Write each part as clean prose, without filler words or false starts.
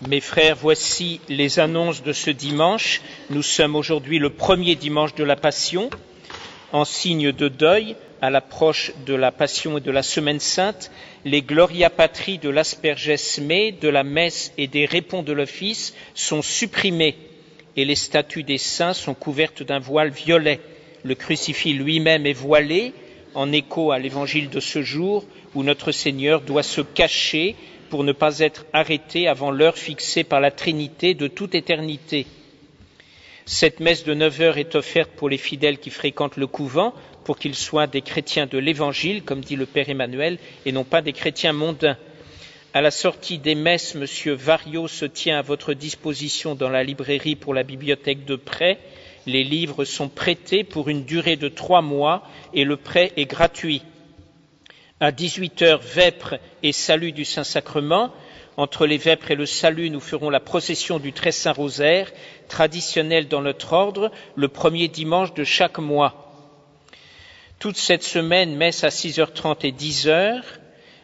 Mes frères, voici les annonces de ce dimanche. Nous sommes aujourd'hui le premier dimanche de la Passion, en signe de deuil à l'approche de la Passion et de la Semaine Sainte. Les Gloria Patri de l'Asperges Me, de la messe et des répons de l'office sont supprimés et les statues des saints sont couvertes d'un voile violet. Le crucifix lui-même est voilé, en écho à l'évangile de ce jour où notre Seigneur doit se cacher pour ne pas être arrêté avant l'heure fixée par la Trinité de toute éternité. Cette messe de 9 heures est offerte pour les fidèles qui fréquentent le couvent, pour qu'ils soient des chrétiens de l'Évangile, comme dit le Père Emmanuel, et non pas des chrétiens mondains. À la sortie des messes, M. Vario se tient à votre disposition dans la librairie pour la bibliothèque de prêt. Les livres sont prêtés pour une durée de 3 mois et le prêt est gratuit. À 18 heures, vêpres et salut du Saint-Sacrement. Entre les vêpres et le salut, nous ferons la procession du Très Saint Rosaire, traditionnelle dans notre ordre, le premier dimanche de chaque mois. Toute cette semaine, messe à 6h30 et 10h.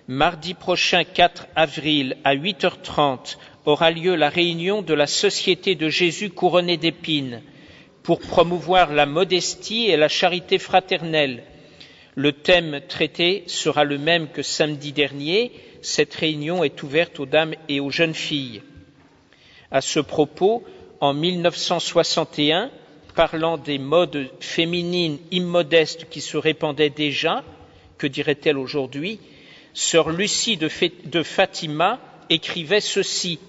Mardi prochain, 4 avril, à 8h30, aura lieu la réunion de la Société de Jésus couronné d'épines pour promouvoir la modestie et la charité fraternelle. Le thème traité sera le même que samedi dernier. Cette réunion est ouverte aux dames et aux jeunes filles. À ce propos, en 1961, parlant des modes féminines immodestes qui se répandaient déjà, que dirait-elle aujourd'hui? Sœur Lucie de Fatima écrivait ceci,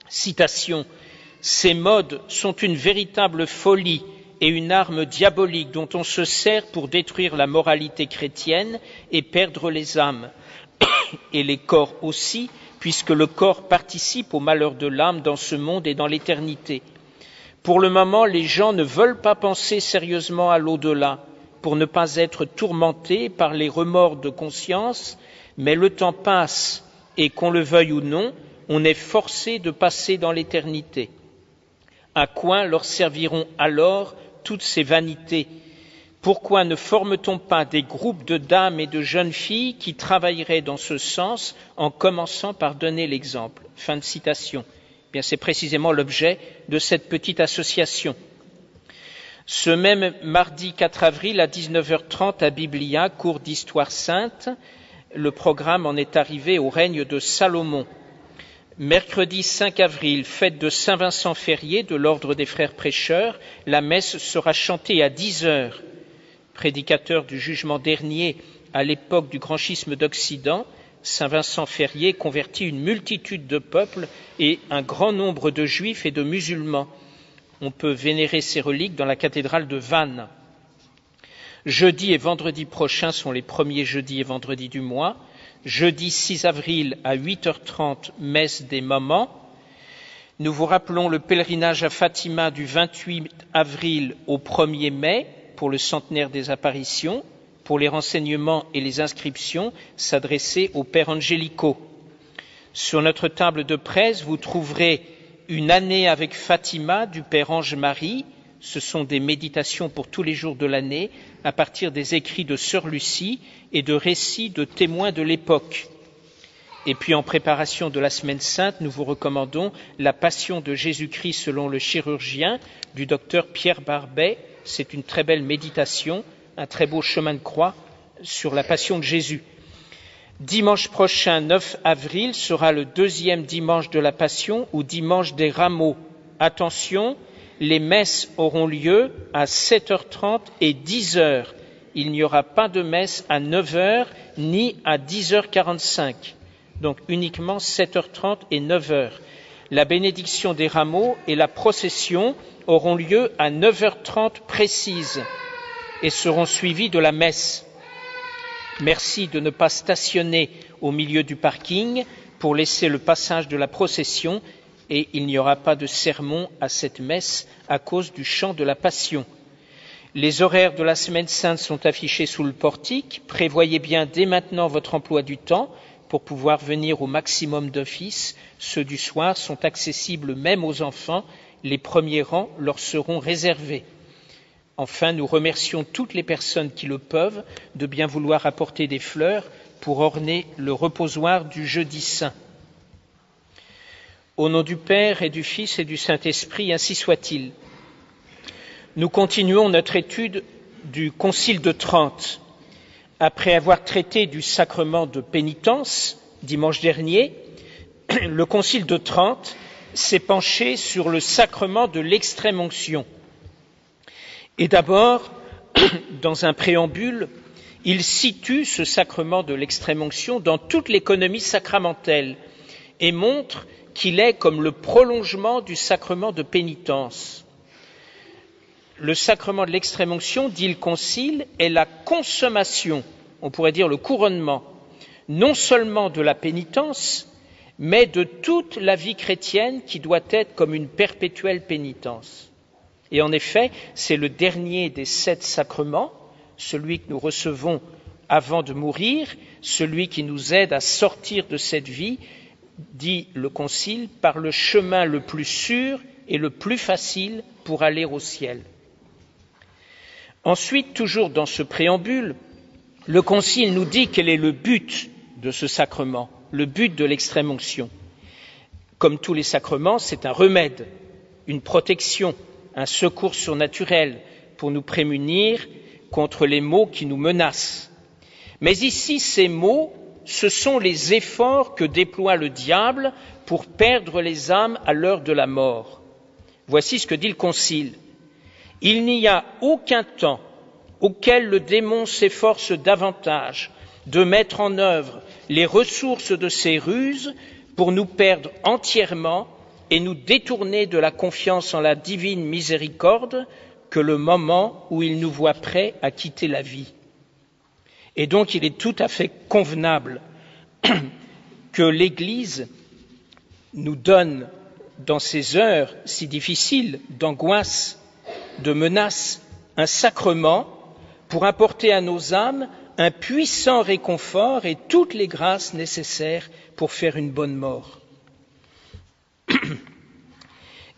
citation, « Ces modes sont une véritable folie et une arme diabolique dont on se sert pour détruire la moralité chrétienne et perdre les âmes, et les corps aussi, puisque le corps participe au malheur de l'âme dans ce monde et dans l'éternité. Pour le moment, les gens ne veulent pas penser sérieusement à l'au-delà, pour ne pas être tourmentés par les remords de conscience, mais le temps passe, et qu'on le veuille ou non, on est forcé de passer dans l'éternité. À quoi leur serviront alors toutes ces vanités? Pourquoi ne forme-t-on pas des groupes de dames et de jeunes filles qui travailleraient dans ce sens en commençant par donner l'exemple » Fin de citation. Bien, c'est précisément l'objet de cette petite association. Ce même mardi 4 avril à 19h30 à Biblia, cours d'histoire sainte, le programme en est arrivé au règne de Salomon. Mercredi 5 avril, fête de Saint-Vincent Ferrier de l'Ordre des Frères Prêcheurs, la messe sera chantée à 10h. Prédicateur du jugement dernier à l'époque du grand schisme d'Occident, Saint-Vincent Ferrier convertit une multitude de peuples et un grand nombre de juifs et de musulmans. On peut vénérer ses reliques dans la cathédrale de Vannes. Jeudi et vendredi prochains sont les premiers jeudis et vendredis du mois. Jeudi 6 avril à 8h30, messe des mamans. Nous vous rappelons le pèlerinage à Fatima du 28 avril au 1er mai pour le centenaire des apparitions. Pour les renseignements et les inscriptions, s'adresser au Père Angelico. Sur notre table de presse, vous trouverez une année avec Fatima du Père Ange-Marie. Ce sont des méditations pour tous les jours de l'année à partir des écrits de Sœur Lucie et de récits de témoins de l'époque. Et puis en préparation de la Semaine Sainte, nous vous recommandons la Passion de Jésus-Christ selon le chirurgien du docteur Pierre Barbet. C'est une très belle méditation, un très beau chemin de croix sur la Passion de Jésus. Dimanche prochain, 9 avril, sera le deuxième dimanche de la Passion ou dimanche des Rameaux. Attention, les messes auront lieu à 7h30 et 10h. Il n'y aura pas de messe à 9h ni à 10h45. Donc uniquement 7h30 et 9h. La bénédiction des rameaux et la procession auront lieu à 9h30 précise et seront suivies de la messe. Merci de ne pas stationner au milieu du parking pour laisser le passage de la procession et il n'y aura pas de sermon à cette messe à cause du chant de la Passion. Les horaires de la Semaine Sainte sont affichés sous le portique. Prévoyez bien dès maintenant votre emploi du temps pour pouvoir venir au maximum d'offices. Ceux du soir sont accessibles même aux enfants. Les premiers rangs leur seront réservés. Enfin, nous remercions toutes les personnes qui le peuvent de bien vouloir apporter des fleurs pour orner le reposoir du jeudi saint. Au nom du Père et du Fils et du Saint-Esprit, ainsi soit-il. Nous continuons notre étude du Concile de Trente. Après avoir traité du sacrement de pénitence dimanche dernier, le Concile de Trente s'est penché sur le sacrement de l'extrême-onction. Et d'abord, dans un préambule, il situe ce sacrement de l'extrême-onction dans toute l'économie sacramentelle et montre qu'il est comme le prolongement du sacrement de pénitence. Le sacrement de l'extrême-onction, dit le Concile, est la consommation, on pourrait dire le couronnement, non seulement de la pénitence, mais de toute la vie chrétienne qui doit être comme une perpétuelle pénitence. Et en effet, c'est le dernier des 7 sacrements, celui que nous recevons avant de mourir, celui qui nous aide à sortir de cette vie, dit le Concile, par le chemin le plus sûr et le plus facile pour aller au ciel. Ensuite, toujours dans ce préambule, le Concile nous dit quel est le but de ce sacrement, le but de l'extrême-onction. Comme tous les sacrements, c'est un remède, une protection, un secours surnaturel pour nous prémunir contre les maux qui nous menacent. Mais ici, ces maux, ce sont les efforts que déploie le diable pour perdre les âmes à l'heure de la mort. Voici ce que dit le Concile. Il n'y a aucun temps auquel le démon s'efforce davantage de mettre en œuvre les ressources de ses ruses pour nous perdre entièrement et nous détourner de la confiance en la divine miséricorde que le moment où il nous voit prêts à quitter la vie. Et donc il est tout à fait convenable que l'Église nous donne, dans ces heures si difficiles d'angoisse, de menace, un sacrement pour apporter à nos âmes un puissant réconfort et toutes les grâces nécessaires pour faire une bonne mort.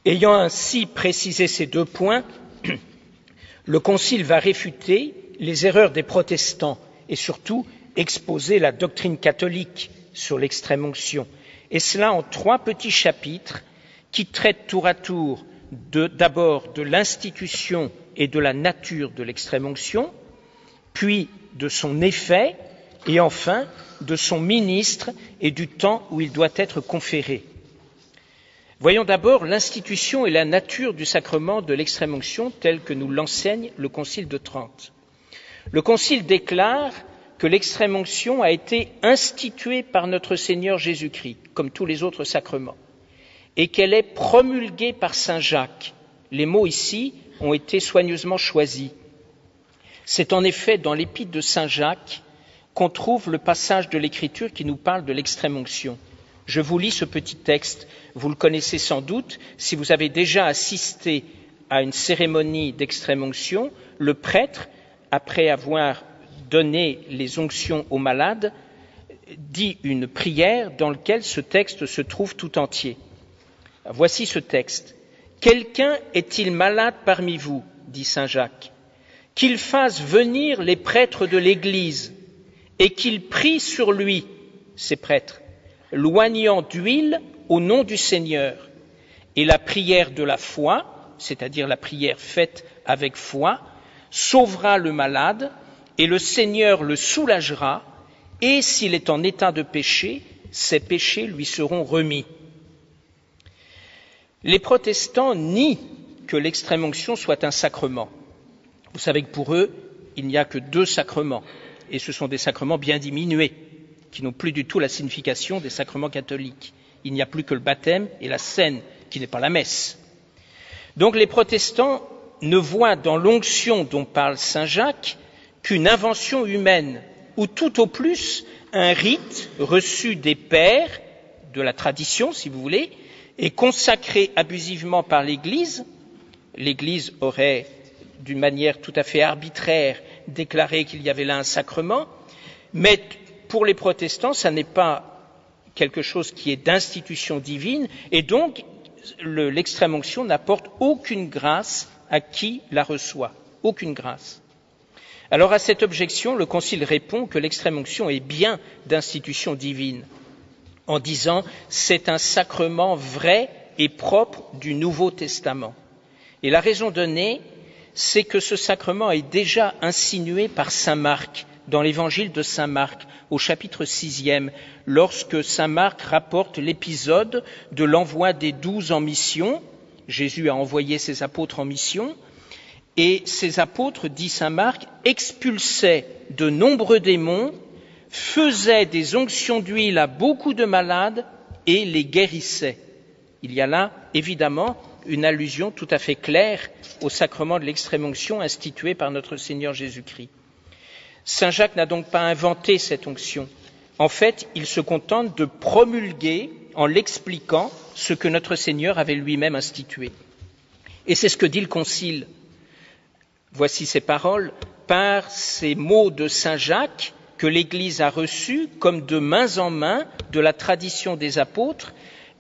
Ayant ainsi précisé ces 2 points, le Concile va réfuter les erreurs des protestants et surtout exposer la doctrine catholique sur l'extrême-onction, et cela en 3 petits chapitres qui traitent tour à tour d'abord de l'institution et de la nature de l'extrême-onction, puis de son effet, et enfin de son ministre et du temps où il doit être conféré. Voyons d'abord l'institution et la nature du sacrement de l'extrême-onction tel que nous l'enseigne le Concile de Trente. Le Concile déclare que l'extrême-onction a été instituée par notre Seigneur Jésus-Christ, comme tous les autres sacrements, et qu'elle est promulguée par saint Jacques. Les mots ici ont été soigneusement choisis. C'est en effet dans l'épître de saint Jacques qu'on trouve le passage de l'Écriture qui nous parle de l'extrême-onction. Je vous lis ce petit texte, vous le connaissez sans doute, si vous avez déjà assisté à une cérémonie d'extrême-onction, le prêtre, après avoir donné les onctions aux malades, dit une prière dans laquelle ce texte se trouve tout entier. Voici ce texte. « Quelqu'un est-il malade parmi vous, dit saint Jacques, qu'il fasse venir les prêtres de l'Église et qu'ils prient sur lui, ces prêtres, loignant d'huile au nom du Seigneur. Et la prière de la foi, c'est-à-dire la prière faite avec foi, sauvera le malade et le Seigneur le soulagera, et s'il est en état de péché, ses péchés lui seront remis. » Les protestants nient que l'extrême-onction soit un sacrement. Vous savez que pour eux, il n'y a que 2 sacrements, et ce sont des sacrements bien diminués, qui n'ont plus du tout la signification des sacrements catholiques. Il n'y a plus que le baptême et la scène, qui n'est pas la messe. Donc les protestants ne voient dans l'onction dont parle saint Jacques qu'une invention humaine, ou tout au plus un rite reçu des pères, de la tradition si vous voulez, et consacré abusivement par l'Église. L'Église aurait, d'une manière tout à fait arbitraire, déclaré qu'il y avait là un sacrement, mais pour les protestants, ça n'est pas quelque chose qui est d'institution divine, et donc l'extrême-onction n'apporte aucune grâce à qui la reçoit, aucune grâce. Alors à cette objection, le Concile répond que l'extrême-onction est bien d'institution divine. en disant « c'est un sacrement vrai et propre du Nouveau Testament ». Et la raison donnée, c'est que ce sacrement est déjà insinué par saint Marc dans l'évangile de saint Marc, au chapitre 6e, lorsque saint Marc rapporte l'épisode de l'envoi des 12 en mission. Jésus a envoyé ses apôtres en mission, et ces apôtres, dit saint Marc, expulsaient de nombreux démons, faisaient des onctions d'huile à beaucoup de malades et les guérissaient. Il y a là, évidemment, une allusion tout à fait claire au sacrement de l'extrême-onction institué par notre Seigneur Jésus-Christ. Saint Jacques n'a donc pas inventé cette onction. En fait, il se contente de promulguer, en l'expliquant, ce que notre Seigneur avait lui-même institué. Et c'est ce que dit le Concile. Voici ces paroles. Par ces mots de Saint Jacques, que l'Église a reçus comme de main en main de la tradition des apôtres,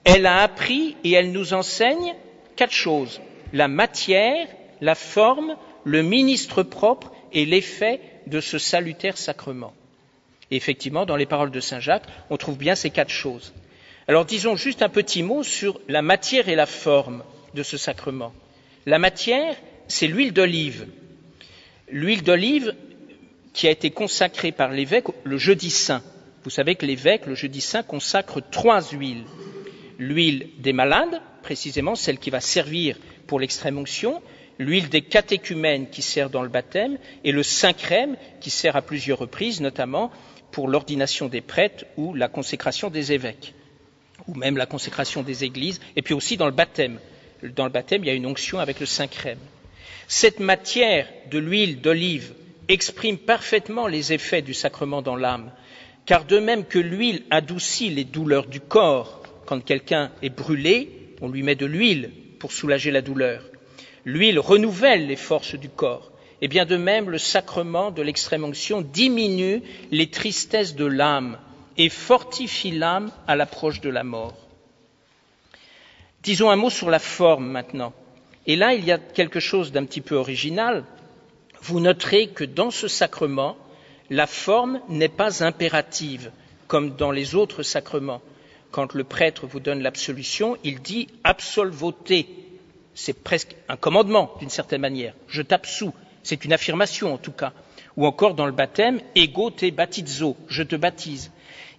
elle a appris et elle nous enseigne 4 choses. La matière, la forme, le ministre propre et l'effet de ce salutaire sacrement. Et effectivement, dans les paroles de Saint Jacques, on trouve bien ces 4 choses. Alors disons juste un petit mot sur la matière et la forme de ce sacrement. La matière, c'est l'huile d'olive. L'huile d'olive qui a été consacrée par l'évêque le jeudi saint. Vous savez que l'évêque, le jeudi saint, consacre 3 huiles. L'huile des malades, précisément celle qui va servir pour l'extrême-onction, l'huile des catéchumènes qui sert dans le baptême et le Saint-Crème qui sert à plusieurs reprises, notamment pour l'ordination des prêtres ou la consécration des évêques, ou même la consécration des églises, et puis aussi dans le baptême. Dans le baptême, il y a une onction avec le Saint-Crème. Cette matière de l'huile d'olive exprime parfaitement les effets du sacrement dans l'âme, car de même que l'huile adoucit les douleurs du corps, quand quelqu'un est brûlé, on lui met de l'huile pour soulager la douleur. L'huile renouvelle les forces du corps. Et bien de même, le sacrement de l'extrême-onction diminue les tristesses de l'âme et fortifie l'âme à l'approche de la mort. Disons un mot sur la forme maintenant. Et là, il y a quelque chose d'un petit peu original. Vous noterez que dans ce sacrement, la forme n'est pas impérative, comme dans les autres sacrements. Quand le prêtre vous donne l'absolution, il dit « absolvote ». C'est presque un commandement, d'une certaine manière. Je t'absous. C'est une affirmation, en tout cas. Ou encore dans le baptême, ego te baptizo. Je te baptise.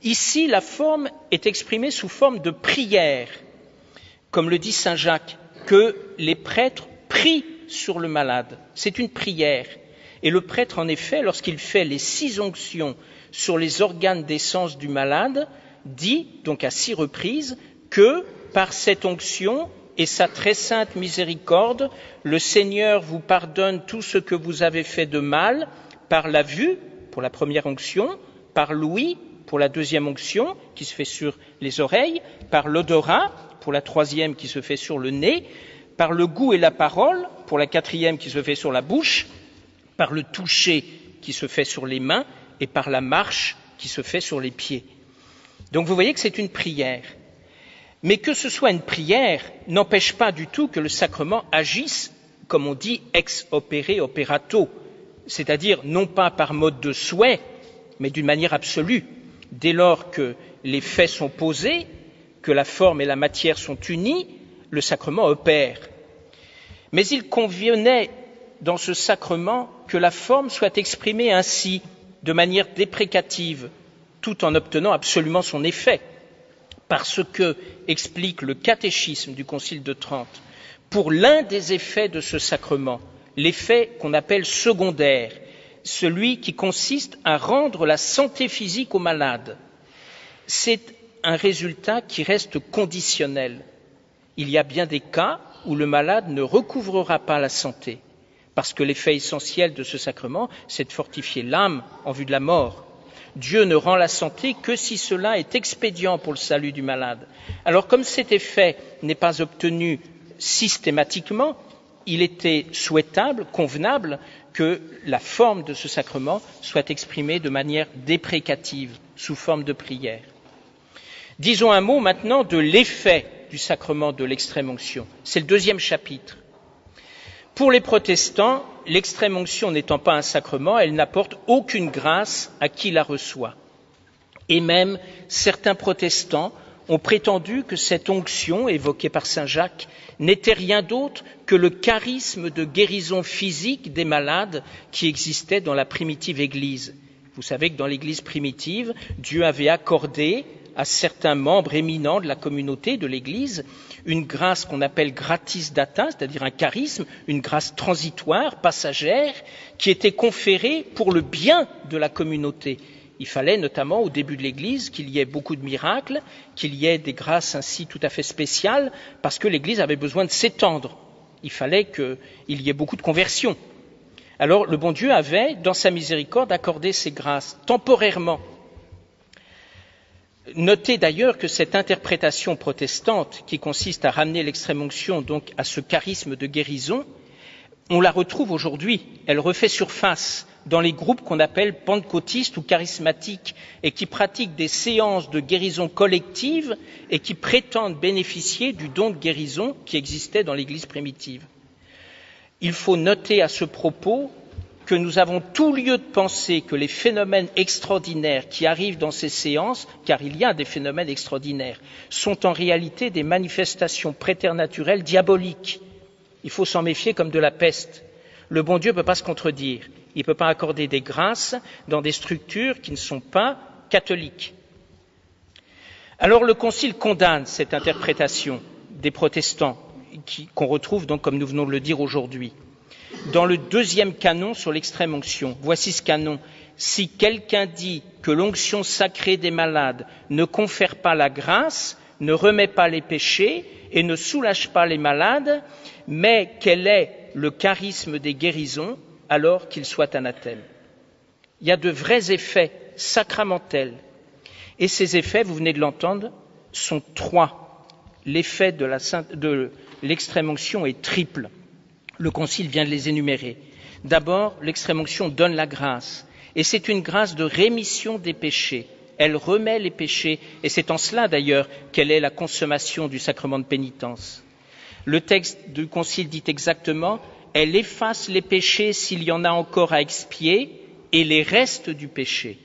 Ici, la forme est exprimée sous forme de prière. Comme le dit saint Jacques, que les prêtres prient sur le malade. C'est une prière. Et le prêtre, en effet, lorsqu'il fait les 6 onctions sur les organes des sens du malade, dit, donc à 6 reprises, que par cette onction et sa très sainte miséricorde, le Seigneur vous pardonne tout ce que vous avez fait de mal par la vue, pour la première onction, par l'ouïe, pour la deuxième onction, qui se fait sur les oreilles, par l'odorat, pour la troisième qui se fait sur le nez, par le goût et la parole, pour la 4e qui se fait sur la bouche, par le toucher qui se fait sur les mains et par la marche qui se fait sur les pieds. Donc vous voyez que c'est une prière. Mais que ce soit une prière n'empêche pas du tout que le sacrement agisse, comme on dit, ex opere operato, c'est-à-dire non pas par mode de souhait, mais d'une manière absolue. Dès lors que les faits sont posés, que la forme et la matière sont unies, le sacrement opère. Mais il convenait dans ce sacrement que la forme soit exprimée ainsi, de manière déprécative, tout en obtenant absolument son effet. Parce que, explique le catéchisme du Concile de Trente, pour l'un des effets de ce sacrement, l'effet qu'on appelle secondaire, celui qui consiste à rendre la santé physique au malade, c'est un résultat qui reste conditionnel. Il y a bien des cas où le malade ne recouvrera pas la santé, parce que l'effet essentiel de ce sacrement, c'est de fortifier l'âme en vue de la mort. Dieu ne rend la santé que si cela est expédient pour le salut du malade. Alors comme cet effet n'est pas obtenu systématiquement, il était souhaitable, convenable, que la forme de ce sacrement soit exprimée de manière déprécative, sous forme de prière. Disons un mot maintenant de l'effet du sacrement de l'extrême-onction. C'est le 2e chapitre. Pour les protestants, l'extrême-onction n'étant pas un sacrement, elle n'apporte aucune grâce à qui la reçoit. Et même certains protestants ont prétendu que cette onction évoquée par saint Jacques n'était rien d'autre que le charisme de guérison physique des malades qui existait dans la primitive Église. Vous savez que dans l'Église primitive, Dieu avait accordé à certains membres éminents de la communauté de l'Église une grâce qu'on appelle gratis data, c'est-à-dire un charisme, une grâce transitoire, passagère, qui était conférée pour le bien de la communauté. Il fallait notamment au début de l'Église qu'il y ait beaucoup de miracles, qu'il y ait des grâces ainsi tout à fait spéciales, parce que l'Église avait besoin de s'étendre. Il fallait qu'il y ait beaucoup de conversions. Alors le bon Dieu avait, dans sa miséricorde, accordé ces grâces temporairement. Notez d'ailleurs que cette interprétation protestante, qui consiste à ramener l'extrême-onction donc à ce charisme de guérison, on la retrouve aujourd'hui, elle refait surface dans les groupes qu'on appelle pentecôtistes ou charismatiques et qui pratiquent des séances de guérison collective et qui prétendent bénéficier du don de guérison qui existait dans l'Église primitive. Il faut noter à ce propos que nous avons tout lieu de penser que les phénomènes extraordinaires qui arrivent dans ces séances, car il y a des phénomènes extraordinaires, sont en réalité des manifestations préternaturelles diaboliques. Il faut s'en méfier comme de la peste. Le bon Dieu ne peut pas se contredire. Il ne peut pas accorder des grâces dans des structures qui ne sont pas catholiques. Alors le Concile condamne cette interprétation des protestants qu'on retrouve donc, comme nous venons de le dire aujourd'hui. Dans le deuxième canon sur l'extrême-onction, voici ce canon. Si quelqu'un dit que l'onction sacrée des malades ne confère pas la grâce, ne remet pas les péchés et ne soulage pas les malades, mais qu'elle est le charisme des guérisons, alors qu'il soit anathème. Il y a de vrais effets sacramentels. Et ces effets, vous venez de l'entendre, sont trois. L'effet de l'extrême-onction est triple. Le Concile vient de les énumérer. D'abord, l'extrême-onction donne la grâce. Et c'est une grâce de rémission des péchés. Elle remet les péchés. Et c'est en cela, d'ailleurs, qu'elle est la consommation du sacrement de pénitence. Le texte du Concile dit exactement « Elle efface les péchés s'il y en a encore à expier et les restes du péché ».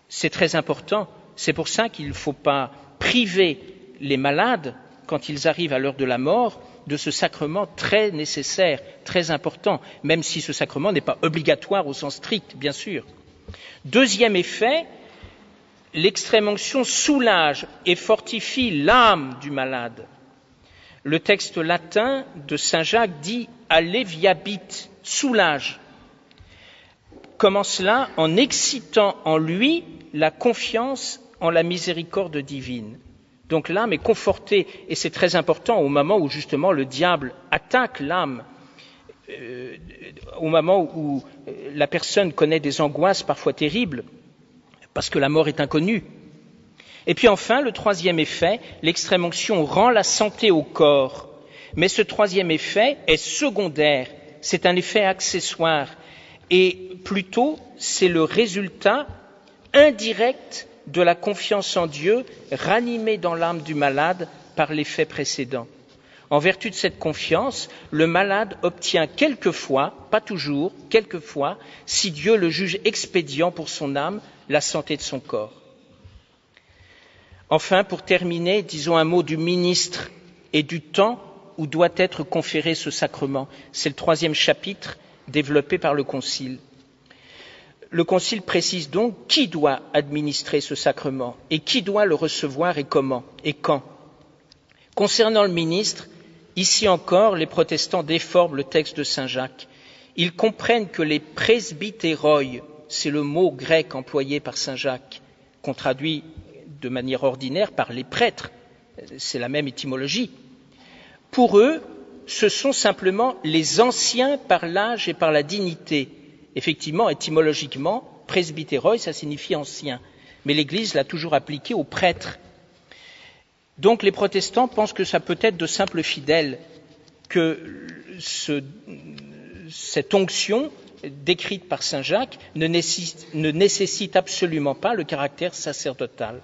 C'est très important. C'est pour ça qu'il ne faut pas priver les malades, quand ils arrivent à l'heure de la mort, de ce sacrement très nécessaire, très important, même si ce sacrement n'est pas obligatoire au sens strict, bien sûr. Deuxième effet, l'extrême-onction soulage et fortifie l'âme du malade. Le texte latin de saint Jacques dit « alleviabit », soulage. Comment cela? En excitant en lui la confiance en la miséricorde divine. Donc l'âme est confortée, et c'est très important au moment où justement le diable attaque l'âme, au moment où la personne connaît des angoisses parfois terribles, parce que la mort est inconnue. Et puis enfin, le troisième effet, l'extrême-onction rend la santé au corps. Mais ce troisième effet est secondaire, c'est un effet accessoire, et plutôt c'est le résultat indirect de la confiance en Dieu ranimée dans l'âme du malade par l'effet précédent. En vertu de cette confiance, le malade obtient quelquefois, pas toujours, quelquefois, si Dieu le juge expédient pour son âme, la santé de son corps. Enfin, pour terminer, disons un mot du ministre et du temps où doit être conféré ce sacrement. C'est le troisième chapitre développé par le Concile. Le Concile précise donc qui doit administrer ce sacrement et qui doit le recevoir et comment et quand. Concernant le ministre, ici encore, les protestants déforment le texte de saint Jacques. Ils comprennent que les presbytéroi, c'est le mot grec employé par saint Jacques, qu'on traduit de manière ordinaire par les prêtres, c'est la même étymologie. Pour eux, ce sont simplement les anciens par l'âge et par la dignité. Effectivement, étymologiquement, presbytéroi, ça signifie ancien. Mais l'Église l'a toujours appliqué aux prêtres. Donc les protestants pensent que ça peut être de simples fidèles, que cette onction décrite par saint Jacques ne nécessite absolument pas le caractère sacerdotal.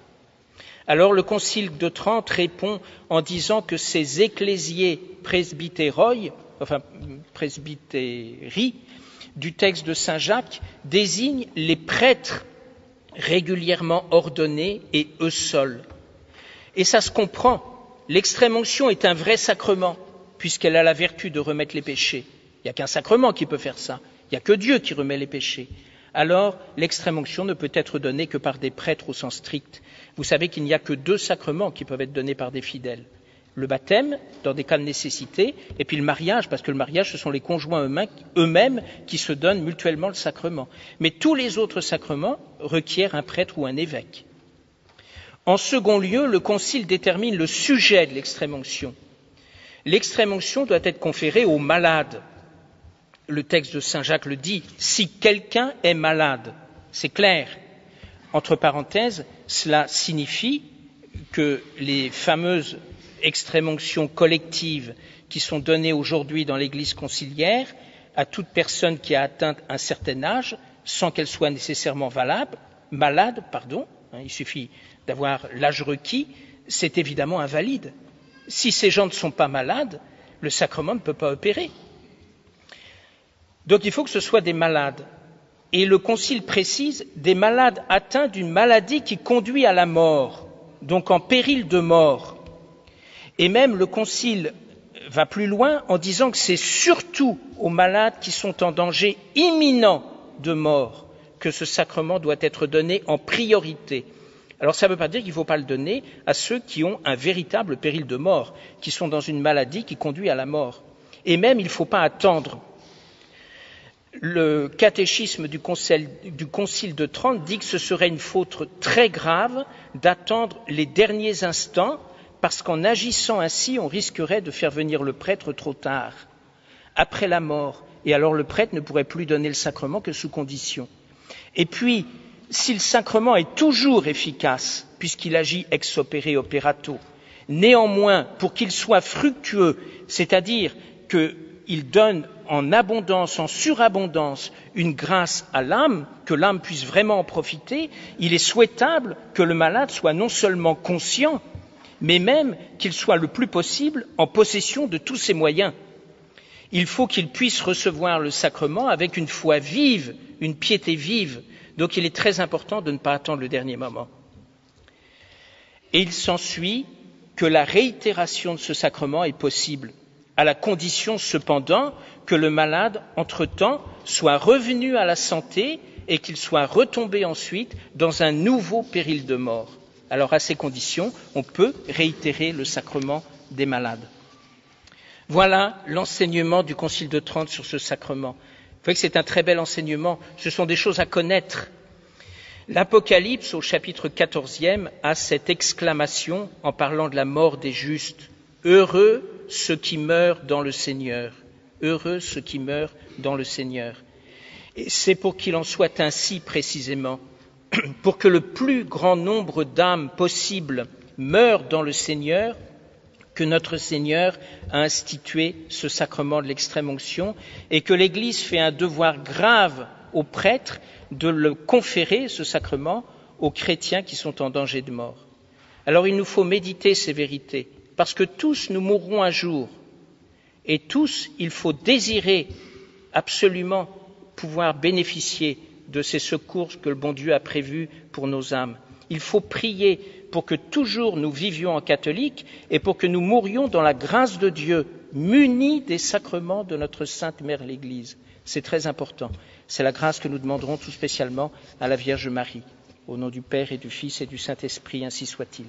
Alors le Concile de Trente répond en disant que ces ecclésiés presbytéroi, enfin presbytéri, du texte de saint Jacques désigne les prêtres régulièrement ordonnés et eux seuls. Et ça se comprend. L'extrême-onction est un vrai sacrement, puisqu'elle a la vertu de remettre les péchés. Il n'y a qu'un sacrement qui peut faire ça. Il n'y a que Dieu qui remet les péchés. Alors, l'extrême-onction ne peut être donnée que par des prêtres au sens strict. Vous savez qu'il n'y a que 2 sacrements qui peuvent être donnés par des fidèles. Le baptême, dans des cas de nécessité, et puis le mariage, parce que le mariage, ce sont les conjoints eux-mêmes qui se donnent mutuellement le sacrement. Mais tous les autres sacrements requièrent un prêtre ou un évêque. En second lieu, le Concile détermine le sujet de l'extrême-onction. L'extrême-onction doit être conférée aux malades. Le texte de Saint Jacques le dit, si quelqu'un est malade, c'est clair. Entre parenthèses, cela signifie que les fameuses extrême-onctions collectives qui sont données aujourd'hui dans l'Église conciliaire à toute personne qui a atteint un certain âge, sans qu'elle soit nécessairement malade, il suffit d'avoir l'âge requis, c'est évidemment invalide. Si ces gens ne sont pas malades, le sacrement ne peut pas opérer. Donc il faut que ce soit des malades. Et le Concile précise des malades atteints d'une maladie qui conduit à la mort, donc en péril de mort. Et même le Concile va plus loin en disant que c'est surtout aux malades qui sont en danger imminent de mort que ce sacrement doit être donné en priorité. Alors ça ne veut pas dire qu'il ne faut pas le donner à ceux qui ont un véritable péril de mort, qui sont dans une maladie qui conduit à la mort. Et même il ne faut pas attendre. Le catéchisme du Concile de Trente dit que ce serait une faute très grave d'attendre les derniers instants, parce qu'en agissant ainsi, on risquerait de faire venir le prêtre trop tard, après la mort, et alors le prêtre ne pourrait plus donner le sacrement que sous condition. Et puis, si le sacrement est toujours efficace, puisqu'il agit ex opere operato, néanmoins, pour qu'il soit fructueux, c'est-à-dire qu'il donne en abondance, en surabondance, une grâce à l'âme, que l'âme puisse vraiment en profiter, il est souhaitable que le malade soit non seulement conscient, mais même qu'il soit le plus possible en possession de tous ses moyens. Il faut qu'il puisse recevoir le sacrement avec une foi vive, une piété vive. Donc il est très important de ne pas attendre le dernier moment. Et il s'ensuit que la réitération de ce sacrement est possible, à la condition cependant que le malade, entre-temps, soit revenu à la santé et qu'il soit retombé ensuite dans un nouveau péril de mort. Alors à ces conditions, on peut réitérer le sacrement des malades. Voilà l'enseignement du Concile de Trente sur ce sacrement. Vous voyez que c'est un très bel enseignement, ce sont des choses à connaître. L'Apocalypse, au chapitre 14e, a cette exclamation en parlant de la mort des justes. Heureux ceux qui meurent dans le Seigneur. Heureux ceux qui meurent dans le Seigneur. Et c'est pour qu'il en soit ainsi précisément, pour que le plus grand nombre d'âmes possible meurent dans le Seigneur, que notre Seigneur a institué ce sacrement de l'extrême-onction et que l'Église fait un devoir grave aux prêtres de le conférer, ce sacrement, aux chrétiens qui sont en danger de mort. Alors il nous faut méditer ces vérités, parce que tous nous mourrons un jour, et tous il faut désirer absolument pouvoir bénéficier de ces secours que le bon Dieu a prévus pour nos âmes. Il faut prier pour que toujours nous vivions en catholique et pour que nous mourions dans la grâce de Dieu, munis des sacrements de notre Sainte Mère l'Église. C'est très important. C'est la grâce que nous demanderons tout spécialement à la Vierge Marie. Au nom du Père et du Fils et du Saint-Esprit, ainsi soit-il.